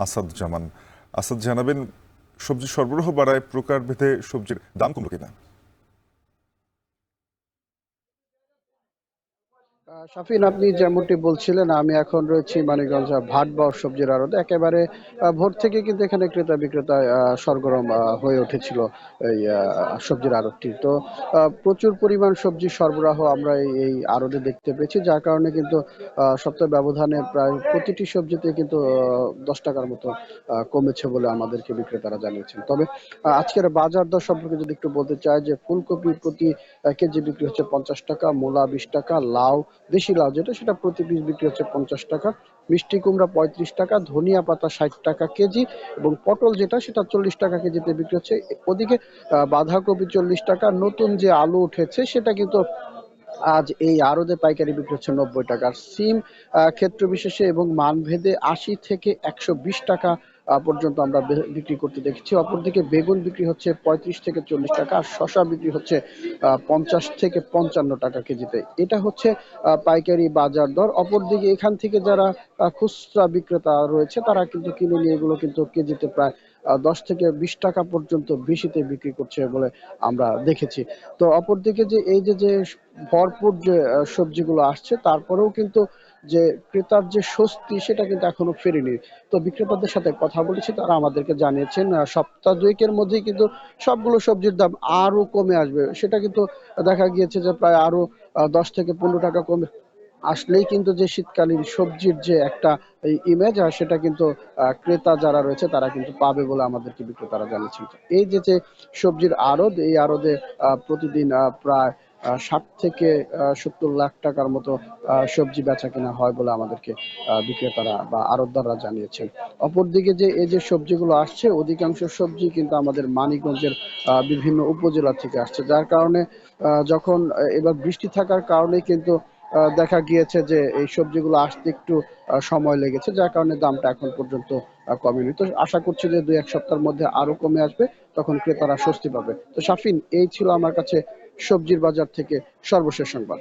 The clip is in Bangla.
আসাদুজ্জামান। আসাদ, জানাবেন সবজি সরবরাহ বাড়ায় প্রকারভেদে সবজির দাম কমলো কিনা? শাফিন, আপনি যেমনটি বলছিলেন, আমি এখন রয়েছি মানিকগঞ্জ ভাটবাউর সবজির আড়তে। একেবারে ভোর থেকে কিন্তু এখানে ক্রেতা বিক্রেতা সরগরম হয়ে উঠেছিল এই সবজির আড়তটি। তো প্রচুর পরিমাণ সবজি সরবরাহ আমরা এই আড়তে দেখতে পেয়েছি, যার কারণে কিন্তু সপ্তাহ ব্যবধানে প্রায় প্রতিটি সবজিতে কিন্তু 10 টাকার মতো কমেছে বলে আমাদেরকে বিক্রেতারা জানিয়েছেন। তবে আজকের বাজার দর সম্পর্কে যদি একটু বলতে চাই, যে ফুলকপি প্রতি কেজি বিক্রি হচ্ছে 50 টাকা, মূলা 20 টাকা, লাউ, দেশি লাউ যেটা সেটা প্রতি পিস বিক্রি হচ্ছে 50 টাকা, মিষ্টি কুমড়া 35 টাকা, ধনিয়া পাতা 60 টাকা কেজি, এবং পটল যেটা সেটা 40 টাকা কেজিতে বিক্রি হচ্ছে। ওদিকে বাঁধাকপি 40 টাকা। নতুন যে আলু উঠেছে সেটা কিন্তু আজ এই আড়তে পাইকারি বিক্রি হচ্ছে 90 টাকা। সিম ক্ষেত্র বিশেষে এবং মানভেদে 80 থেকে 120 টাকা পর্যন্ত আমরা বিক্রি করতে দেখেছি। অপরদিকে বেগুন বিক্রি হচ্ছে 35 থেকে 40 টাকা, আর শশা বিক্রি হচ্ছে 50 থেকে 55 টাকা কেজিতে। এটা হচ্ছে পাইকারি বাজার দর। অপরদিকে এখান থেকে যারা খুচরা বিক্রেতা রয়েছে তারা কিন্তু কিনে নিয়ে এগুলো কিন্তু কেজিতে প্রায় 10 থেকে 20 টাকা পর্যন্ত বেশিতে বিক্রি করছে বলে আমরা দেখেছি। তো অপরদিকে যে এই যে ভরপুর যে সবজিগুলো আসছে, তারপরেও কিন্তু যে ক্রেতার যে স্বস্তি সেটা কিন্তু এখনো ফেরেনি। তো বিক্রেতাদের সাথে কথা বলেছি, তারা আমাদেরকে জানিয়েছেন সপ্তাহ দুয়েকের মধ্যেই কিন্তু সবগুলো সবজির দাম আরো কমে আসবে। সেটা কিন্তু দেখা গিয়েছে যে প্রায় আরো 10 থেকে 15 টাকা কমে আসলেই কিন্তু যে শীতকালীন সবজির যে একটা ইমেজ, সেটা কিন্তু ক্রেতা যারা রয়েছে তারা কিন্তু পাবে বলে আমাদেরকে বিক্রেতারা জানিয়েছেন। এই যে সবজির আড়ত, এই আড়তে প্রতিদিন প্রায় 60 থেকে 70 লাখ টাকার মতো সবজি বেচা কেনা হয় বলে আমাদেরকে বিক্রেতারা বা আড়তদাররা জানিয়েছেন। অপরদিকে যে এই যে সবজিগুলো আসছে, অধিকাংশ সবজি কিন্তু আমাদের মানিকগঞ্জের বিভিন্ন উপজেলা থেকে আসছে, যার কারণে যখন এবার বৃষ্টি থাকার কারণে কিন্তু দেখা গিয়েছে যে এই সবজিগুলো আসতে একটু সময় লেগেছে, যার কারণে দামটা এখন পর্যন্ত কমেনি। তো আশা করছি যে 2-1 সপ্তাহের মধ্যে আরো কমে আসবে, তখন ক্রেতারা স্বস্তি পাবে। তো শাফিন, এই ছিল আমার কাছে সবজির বাজার থেকে সর্বশেষ সংবাদ।